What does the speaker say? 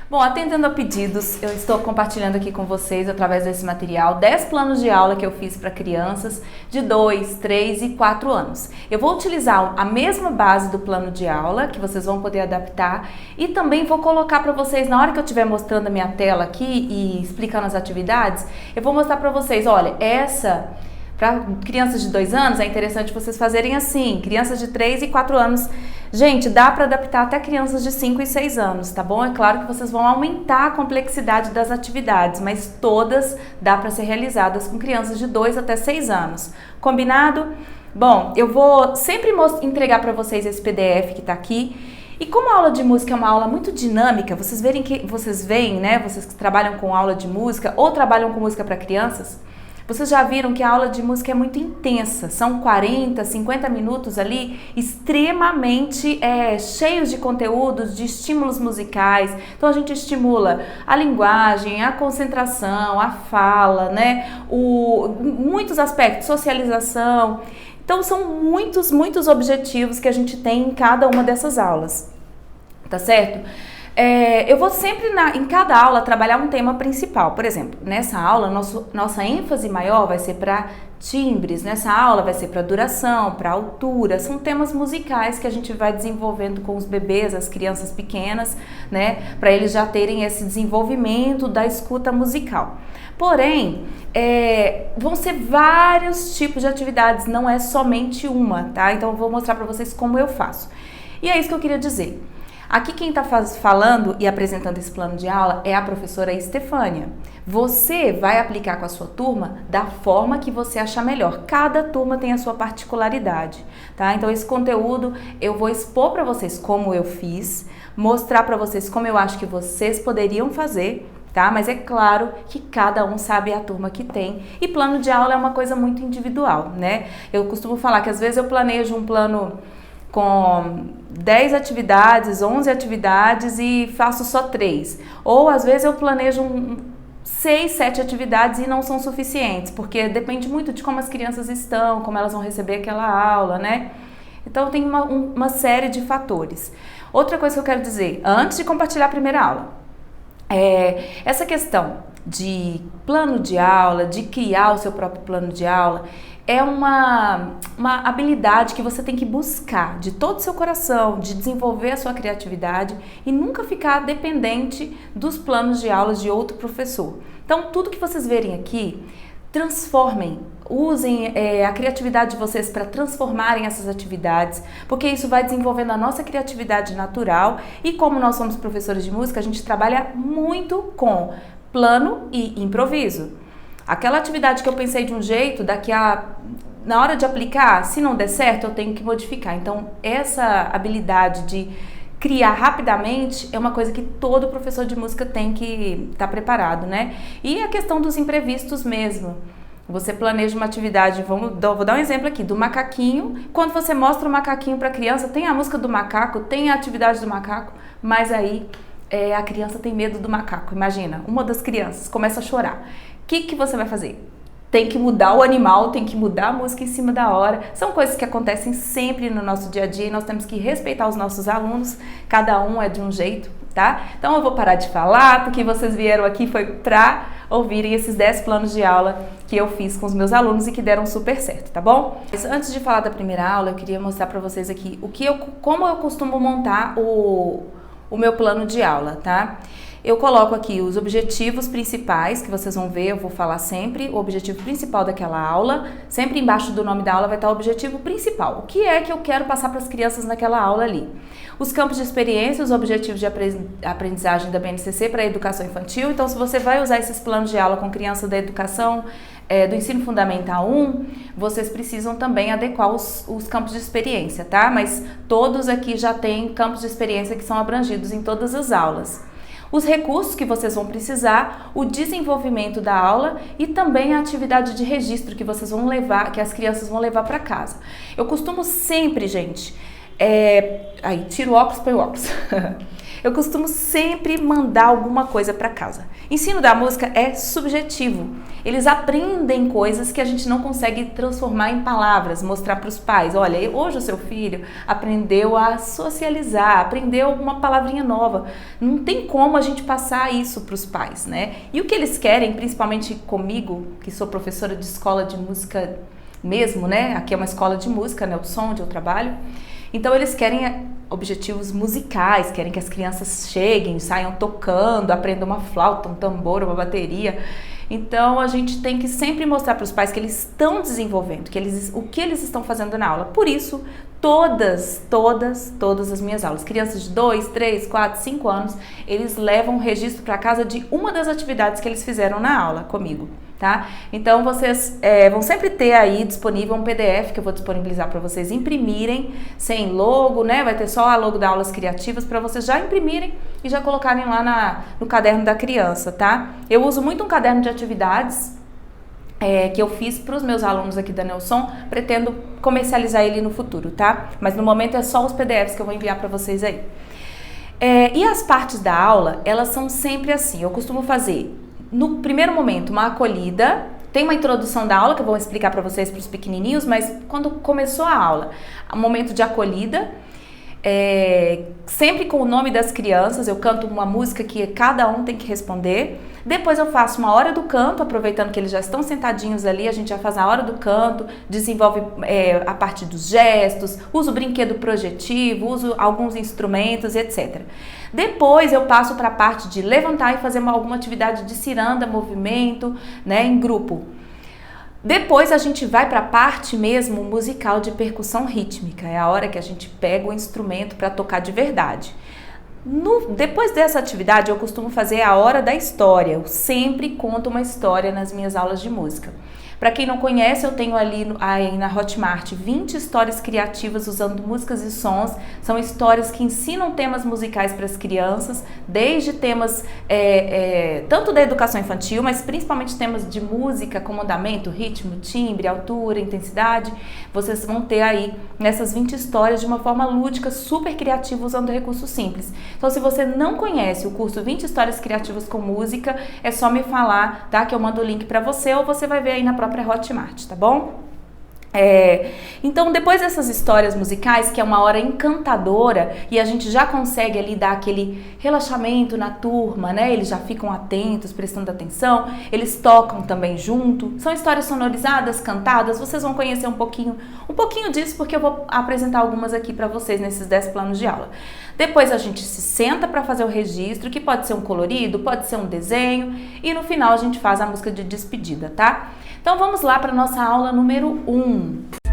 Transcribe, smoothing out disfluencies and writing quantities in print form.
Bom, atendendo a pedidos, eu estou compartilhando aqui com vocês, através desse material, 10 planos de aula que eu fiz para crianças de 2, 3 e 4 anos. Eu vou utilizar a mesma base do plano de aula, que vocês vão poder adaptar, e também vou colocar para vocês, na hora que eu estiver mostrando a minha tela aqui e explicando as atividades, eu vou mostrar para vocês, olha, para crianças de 2 anos é interessante vocês fazerem assim, crianças de 3 e 4 anos, gente, dá para adaptar até crianças de 5 e 6 anos, tá bom? É claro que vocês vão aumentar a complexidade das atividades, mas todas dá para ser realizadas com crianças de 2 até 6 anos. Combinado? Bom, eu vou sempre entregar para vocês esse PDF que está aqui. E como a aula de música é uma aula muito dinâmica, vocês veem, né, vocês que trabalham com aula de música ou trabalham com música para crianças, vocês já viram que a aula de música é muito intensa, são 40, 50 minutos ali, extremamente cheios de conteúdos, de estímulos musicais. Então a gente estimula a linguagem, a concentração, a fala, né? Muitos aspectos, socialização. Então são muitos objetivos que a gente tem em cada uma dessas aulas, tá certo? Eu vou sempre em cada aula trabalhar um tema principal. Por exemplo, nessa aula nossa ênfase maior vai ser para timbres, nessa aula vai ser para duração, para altura, são temas musicais que a gente vai desenvolvendo com os bebês, as crianças pequenas, né, para eles já terem esse desenvolvimento da escuta musical. Porém, vão ser vários tipos de atividades, não é somente uma, tá? Então eu vou mostrar para vocês como eu faço. E é isso que eu queria dizer. Aqui quem está falando e apresentando esse plano de aula é a professora Estefânia. Você vai aplicar com a sua turma da forma que você achar melhor. Cada turma tem a sua particularidade, tá? Então esse conteúdo eu vou expor para vocês como eu fiz, mostrar para vocês como eu acho que vocês poderiam fazer, tá? Mas é claro que cada um sabe a turma que tem e plano de aula é uma coisa muito individual, né? Eu costumo falar que às vezes eu planejo um plano com 10 atividades, 11 atividades e faço só 3. Ou às vezes eu planejo 6, 7 atividades e não são suficientes, porque depende muito de como as crianças estão, como elas vão receber aquela aula, né? Então tem uma série de fatores. Outra coisa que eu quero dizer, antes de compartilhar a primeira aula, essa questão de plano de aula, de criar o seu próprio plano de aula, é uma habilidade que você tem que buscar de todo o seu coração, de desenvolver a sua criatividade e nunca ficar dependente dos planos de aulas de outro professor. Então, tudo que vocês verem aqui, transformem, usem a criatividade de vocês para transformarem essas atividades, porque isso vai desenvolvendo a nossa criatividade natural e como nós somos professores de música, a gente trabalha muito com plano e improviso. Aquela atividade que eu pensei de um jeito, na hora de aplicar, se não der certo, eu tenho que modificar. Então, essa habilidade de criar rapidamente é uma coisa que todo professor de música tem que estar preparado, né? E a questão dos imprevistos mesmo. Você planeja uma atividade, vou dar um exemplo aqui, do macaquinho. Quando você mostra o macaquinho para a criança, tem a música do macaco, tem a atividade do macaco, mas aí a criança tem medo do macaco. Imagina, uma das crianças começa a chorar. O que você vai fazer? Tem que mudar o animal, tem que mudar a música em cima da hora. São coisas que acontecem sempre no nosso dia a dia e nós temos que respeitar os nossos alunos. Cada um é de um jeito, tá? Então eu vou parar de falar, porque vocês vieram aqui foi para ouvirem esses 10 planos de aula que eu fiz com os meus alunos e que deram super certo, tá bom? Mas antes de falar da primeira aula, eu queria mostrar para vocês aqui como eu costumo montar o meu plano de aula, tá? Eu coloco aqui os objetivos principais, que vocês vão ver, eu vou falar sempre, o objetivo principal daquela aula, sempre embaixo do nome da aula vai estar o objetivo principal. O que é que eu quero passar para as crianças naquela aula ali? Os campos de experiência, os objetivos de aprendizagem da BNCC para a educação infantil. Então, se você vai usar esses planos de aula com criança da educação, do ensino fundamental 1, vocês precisam também adequar os campos de experiência, tá? Mas todos aqui já têm campos de experiência que são abrangidos em todas as aulas. Os recursos que vocês vão precisar, o desenvolvimento da aula e também a atividade de registro que vocês vão levar, que as crianças vão levar para casa. Eu costumo sempre, gente, tiro o óculos, põe o óculos. Eu costumo sempre mandar alguma coisa para casa. Ensino da música é subjetivo. Eles aprendem coisas que a gente não consegue transformar em palavras, mostrar para os pais. Olha, hoje o seu filho aprendeu a socializar, aprendeu uma palavrinha nova. Não tem como a gente passar isso para os pais, né? E o que eles querem, principalmente comigo, que sou professora de escola de música mesmo, né? Aqui é uma escola de música, né? O som onde eu trabalho. Então eles querem objetivos musicais, querem que as crianças cheguem, saiam tocando, aprendam uma flauta, um tambor, uma bateria. Então a gente tem que sempre mostrar para os pais que eles estão desenvolvendo, o que eles estão fazendo na aula. Por isso, todas as minhas aulas, crianças de 2, 3, 4, 5 anos, eles levam um registro para casa de uma das atividades que eles fizeram na aula comigo. Tá? Então vocês vão sempre ter aí disponível um PDF que eu vou disponibilizar para vocês imprimirem, sem logo, né? Vai ter só a logo da Aulas Criativas para vocês já imprimirem e já colocarem lá no caderno da criança, tá? Eu uso muito um caderno de atividades que eu fiz para os meus alunos aqui da Nelson, pretendo comercializar ele no futuro, tá? Mas no momento é só os PDFs que eu vou enviar para vocês aí. E as partes da aula, elas são sempre assim, eu costumo fazer no primeiro momento uma acolhida, tem uma introdução da aula que eu vou explicar para vocês, para os pequenininhos, mas quando começou a aula, um momento de acolhida, sempre com o nome das crianças, eu canto uma música que cada um tem que responder. Depois eu faço uma hora do canto, aproveitando que eles já estão sentadinhos ali, a gente já faz a hora do canto, desenvolve a parte dos gestos, uso o brinquedo projetivo, uso alguns instrumentos, etc. Depois eu passo para a parte de levantar e fazer alguma atividade de ciranda, movimento, né, em grupo. Depois a gente vai para a parte mesmo musical de percussão rítmica, é a hora que a gente pega o instrumento para tocar de verdade. Depois dessa atividade eu costumo fazer a hora da história, eu sempre conto uma história nas minhas aulas de música. Para quem não conhece, eu tenho ali na Hotmart 20 histórias criativas usando músicas e sons. São histórias que ensinam temas musicais para as crianças, desde temas tanto da educação infantil, mas principalmente temas de música, como andamento, ritmo, timbre, altura, intensidade. Vocês vão ter aí nessas 20 histórias de uma forma lúdica, super criativa, usando recursos simples. Então, se você não conhece o curso 20 Histórias Criativas com Música, é só me falar, tá? Que eu mando o link para você ou você vai ver aí na própria Hotmart, tá bom? Então, depois dessas histórias musicais, que é uma hora encantadora e a gente já consegue ali dar aquele relaxamento na turma, né? Eles já ficam atentos, prestando atenção, eles tocam também junto. São histórias sonorizadas, cantadas, vocês vão conhecer um pouquinho disso, porque eu vou apresentar algumas aqui para vocês nesses 10 planos de aula. Depois a gente se senta para fazer o registro, que pode ser um colorido, pode ser um desenho, e no final a gente faz a música de despedida, tá? Então vamos lá para a nossa aula número 1.